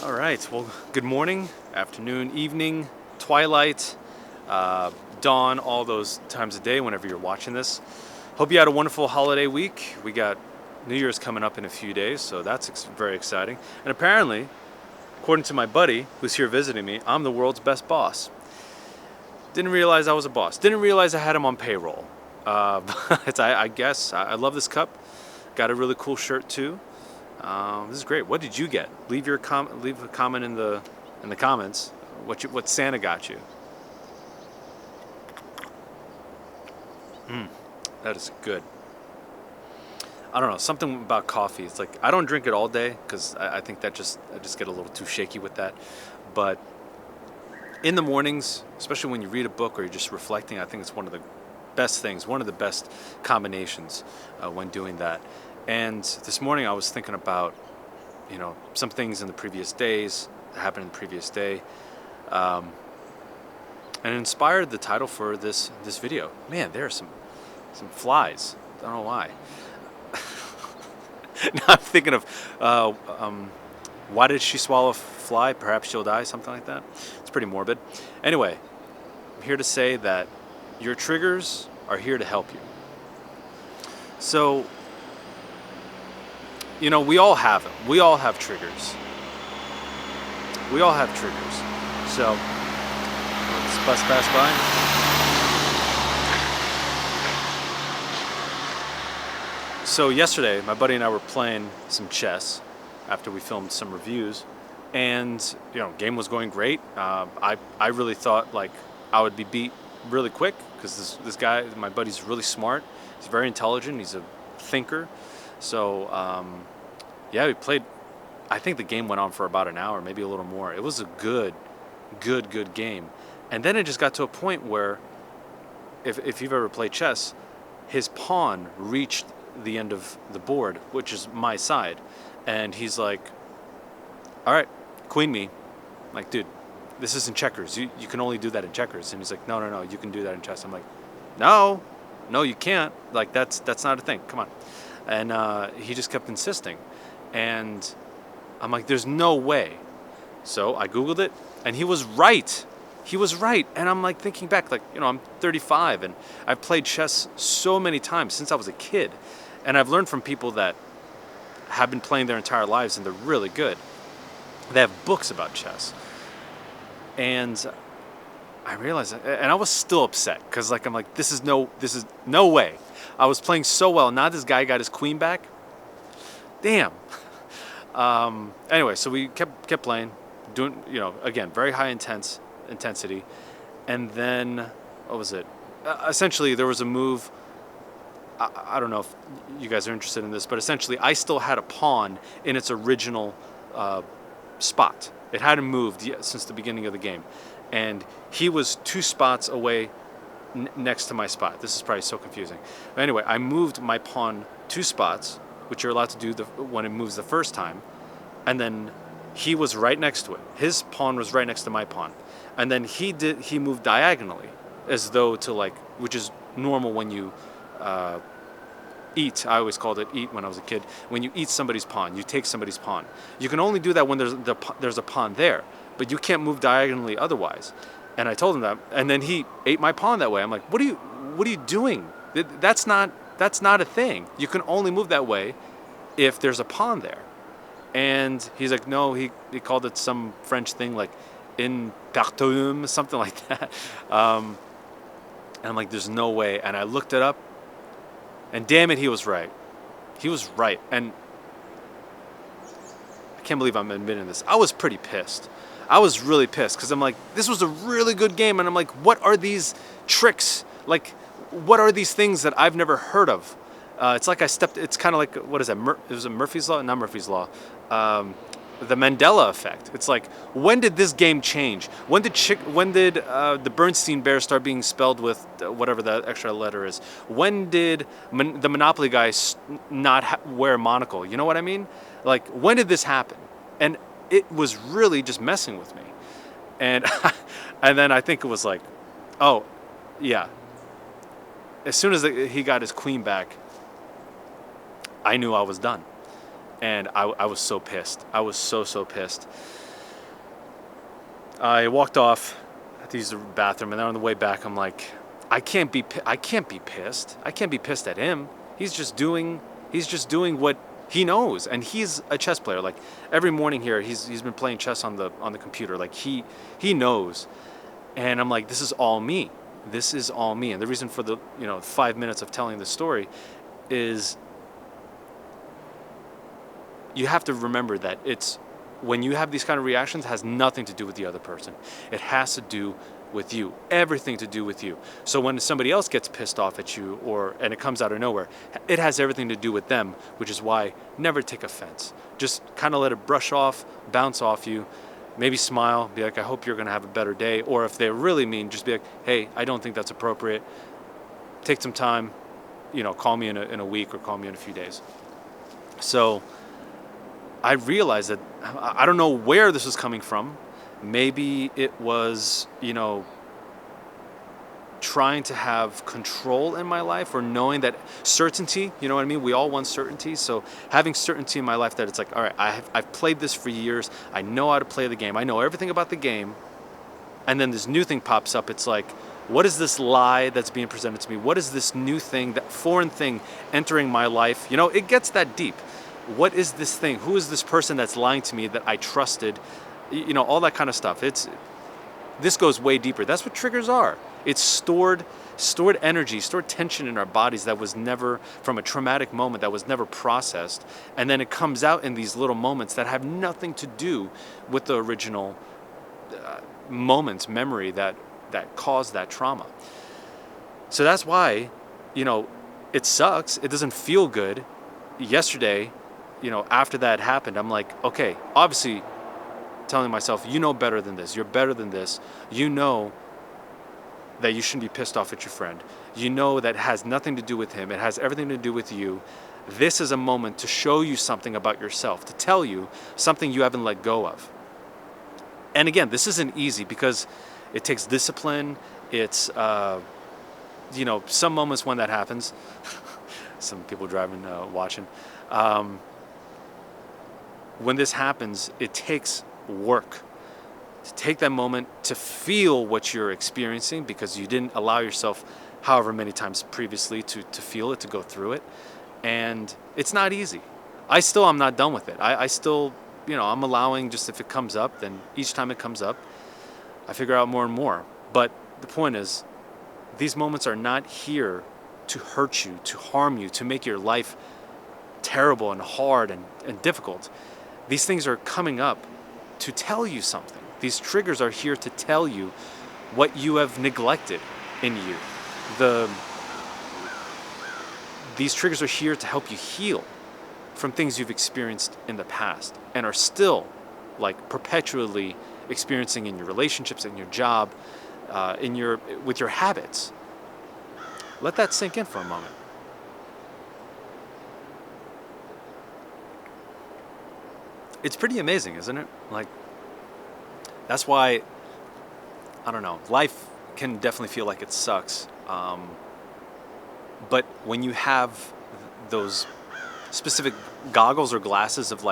All right. Well, good morning, afternoon, evening, twilight, dawn, all those times of day whenever you're watching this. Hope you had a wonderful holiday week. We got New Year's coming up in a few days, so that's very exciting. And apparently, according to my buddy who's here visiting me, I'm the world's best boss. Didn't realize I was a boss. Didn't realize I had him on payroll. I guess I love this cup. Got a really cool shirt too. This is great. What did you get? Leave a comment in the comments. What Santa got you? That is good. I don't know, something about coffee. It's like I don't drink it all day because I think I just get a little too shaky with that. But in the mornings, especially when you read a book or you're just reflecting, I think it's one of the best things, one of the best combinations when doing that. And this morning I was thinking about, some things in the previous days that happened in the previous day, and it inspired the title for this video. Man, there are some flies. I don't know why. Now I'm thinking of why did she swallow a fly? Perhaps she'll die, something like that. It's pretty morbid. Anyway, I'm here to say that your triggers are here to help you. So, we all have them. We all have triggers. We all have triggers. So, let's bus pass by. So yesterday, my buddy and I were playing some chess after we filmed some reviews, and game was going great. I really thought like I would be beat really quick because this guy, my buddy's really smart. He's very intelligent. He's a thinker. So yeah, we played. I think the game went on for about an hour, maybe a little more. It was a good game. And then it just got to a point where, if you've ever played chess, his pawn reached the end of the board, which is my side, and he's like, all right, queen me. I'm like, dude, this isn't checkers. You can only do that in checkers. And he's like, no, you can do that in chess. I'm like, no, you can't. Like, that's not a thing. Come on. And he just kept insisting, and I'm like, there's no way. So I Googled it, and he was right. And I'm like thinking back, like, I'm 35 and I've played chess so many times since I was a kid. And I've learned from people that have been playing their entire lives and they're really good. They have books about chess. And I realized, and I was still upset because I'm like, this is no way. I was playing so well. Now this guy got his queen back. Damn. Anyway, so we kept playing, doing, again, very high intensity. And then, what was it? Essentially, there was a move. I don't know if you guys are interested in this, but essentially, I still had a pawn in its original spot. It hadn't moved yet since the beginning of the game. And he was 2 spots away next to my spot. This is probably so confusing. But anyway, I moved my pawn 2 spots, which you're allowed to do when it moves the first time. And then he was right next to it. His pawn was right next to my pawn. And then he moved diagonally, as though to which is normal when you eat. I always called it eat when I was a kid. When you eat somebody's pawn, you take somebody's pawn. You can only do that when there's a pawn there, but you can't move diagonally otherwise. And I told him that, and then he ate my pawn that way. I'm like, what are you doing? That's not a thing. You can only move that way if there's a pawn there. And he's like, no, he called it some French thing like in partum, something like that. And I'm like, there's no way. And I looked it up, and damn it, he was right. He was right. And I can't believe I'm admitting this. I was pretty pissed. I was really pissed because I'm like, this was a really good game. And I'm like, what are these tricks? Like, what are these things that I've never heard of? It's like it's kind of like, what is that? It was a Murphy's Law? Not Murphy's Law. The Mandela effect. It's like, when did this game change? When did the Bernstein Bears start being spelled with whatever that extra letter is? When did the Monopoly guy not wear a monocle? You know what I mean? Like, when did this happen? And it was really just messing with me. And and then I think it was like, oh, yeah. As soon as he got his queen back, I knew I was done. And I was so pissed. I was so pissed. I walked off to use the bathroom, and then on the way back, I'm like, I can't be pissed. I can't be pissed at him. He's just doing what he knows, and he's a chess player. Like every morning here, he's been playing chess on the computer. Like he knows, and I'm like, this is all me. This is all me. And the reason for the 5 minutes of telling the story is you have to remember that it's when you have these kind of reactions, it has nothing to do with the other person. It has to do with you, everything to do with you. So when somebody else gets pissed off at you and it comes out of nowhere, it has everything to do with them, which is why never take offense. Just kind of let it brush off, bounce off you, maybe smile, be like, I hope you're going to have a better day. Or if they're really mean, just be like, hey, I don't think that's appropriate. Take some time, call me in a week or call me in a few days. So I realized that I don't know where this was coming from. Maybe it was, trying to have control in my life, or knowing that certainty, you know what I mean? We all want certainty. So having certainty in my life that it's like, all right, I've played this for years. I know how to play the game. I know everything about the game. And then this new thing pops up. It's like, what is this lie that's being presented to me? What is this new thing, that foreign thing entering my life? It gets that deep. What is this thing? Who is this person that's lying to me that I trusted? All that kind of stuff. This goes way deeper. That's what triggers are. It's stored energy, stored tension in our bodies that was never, from a traumatic moment, that was never processed. And then it comes out in these little moments that have nothing to do with the original moments, memory that caused that trauma. So that's why, it sucks. It doesn't feel good. Yesterday, after that happened, I'm like, okay, obviously telling myself, you know better than this. You're better than this. You know that you shouldn't be pissed off at your friend. You know that it has nothing to do with him. It has everything to do with you. This is a moment to show you something about yourself, to tell you something you haven't let go of. And again, this isn't easy because it takes discipline. It's, some moments when that happens, some people driving, watching. When this happens, it takes work to take that moment to feel what you're experiencing, because you didn't allow yourself however many times previously to feel it, to go through it. And it's not easy. I'm not done with it. I still, I'm allowing, just if it comes up, then each time it comes up, I figure out more and more. But the point is, these moments are not here to hurt you, to harm you, to make your life terrible and hard and difficult. These things are coming up to tell you something. These triggers are here to tell you what you have neglected in you. These triggers are here to help you heal from things you've experienced in the past and are still perpetually experiencing in your relationships, in your job, with your habits. Let that sink in for a moment. It's pretty amazing, isn't it? That's why, I don't know, life can definitely feel like it sucks. But when you have those specific goggles or glasses of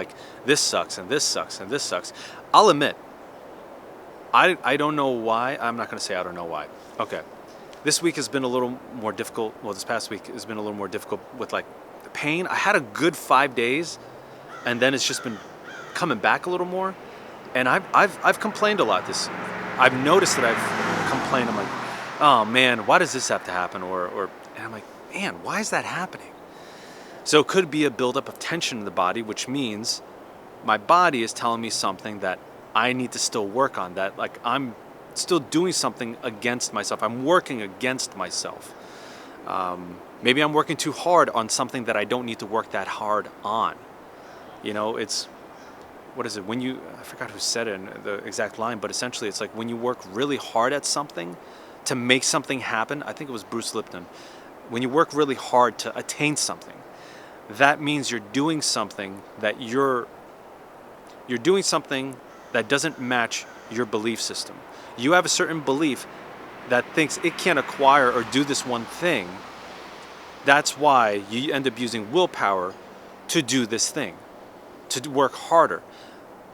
this sucks and this sucks and this sucks, I'll admit, I don't know why. I'm not going to say I don't know why. Okay. This week has been a little more difficult. Well, this past week has been a little more difficult with the pain. I had a good 5 days, and then it's just been coming back a little more. And I've complained a lot. I've noticed that I've complained. I'm like, oh man, why does this have to happen? And I'm like, man, why is that happening? So it could be a buildup of tension in the body, which means my body is telling me something that I need to still work on, that I'm still doing something against myself. I'm working against myself. Maybe I'm working too hard on something that I don't need to work that hard on. It's, what is it? I forgot who said it in the exact line, but essentially it's when you work really hard at something to make something happen. I think it was Bruce Lipton. When you work really hard to attain something, that means you're doing something that you're doing something that doesn't match your belief system. You have a certain belief that thinks it can't acquire or do this one thing. That's why you end up using willpower to do this thing, to work harder.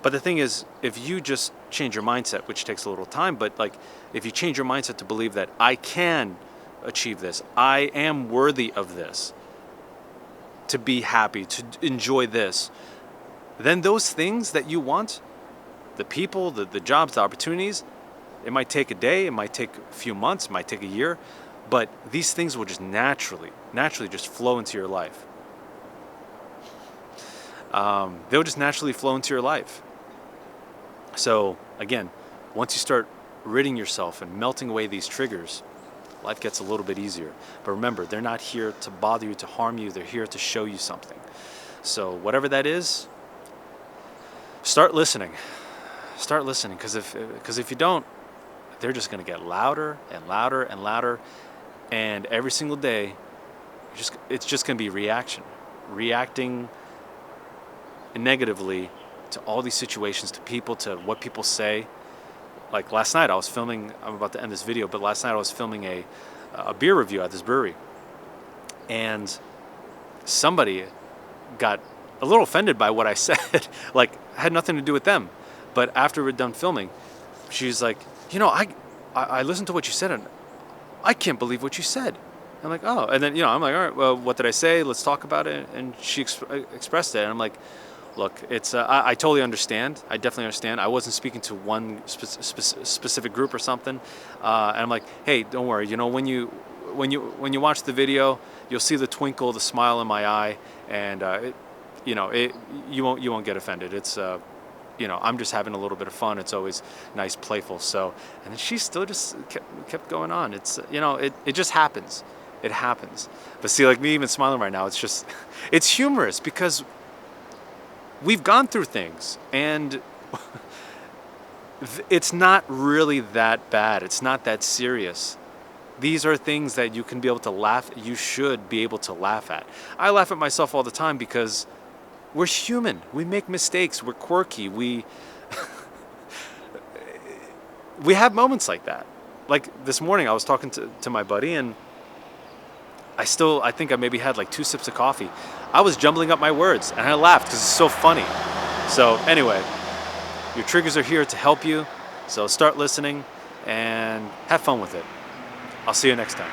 But the thing is, if you just change your mindset, which takes a little time, but like if you change your mindset to believe that I can achieve this, I am worthy of this, to be happy, to enjoy this, then those things that you want, the people, the jobs, the opportunities, it might take a day, it might take a few months, it might take a year, but these things will just naturally just flow into your life. They'll just naturally flow into your life. So again, once you start ridding yourself and melting away these triggers, life gets a little bit easier. But remember, they're not here to bother you, to harm you. They're here to show you something. So whatever that is, start listening. Start listening, because if you don't, they're just going to get louder and louder and louder. And every single day, it's just going to be reacting negatively to all these situations, to people, to what people say. Like last night I was filming, I'm about to end this video, but last night I was filming a beer review at this brewery, and somebody got a little offended by what I said. Like, had nothing to do with them. But after we're done filming, she's like, I listened to what you said and I can't believe what you said. I'm like, oh. And then, I'm like, all right, well, what did I say? Let's talk about it. And she expressed it. And I'm like, look, it's I totally understand. I definitely understand. I wasn't speaking to one specific group or something. And I'm like, hey, don't worry. When you watch the video, you'll see the twinkle, the smile in my eye, and you won't get offended. It's I'm just having a little bit of fun. It's always nice, playful. So, and then she still just kept going on. It's it just happens. It happens. But see, like me even smiling right now, it's humorous because we've gone through things, and it's not really that bad. It's not that serious. These are things that you can be able to laugh. You should be able to laugh at. I laugh at myself all the time because we're human. We make mistakes. We're quirky. We have moments like that. Like this morning, I was talking to my buddy, and I think I maybe had like 2 sips of coffee. I was jumbling up my words, and I laughed because it's so funny. So anyway, your triggers are here to help you. So start listening and have fun with it. I'll see you next time.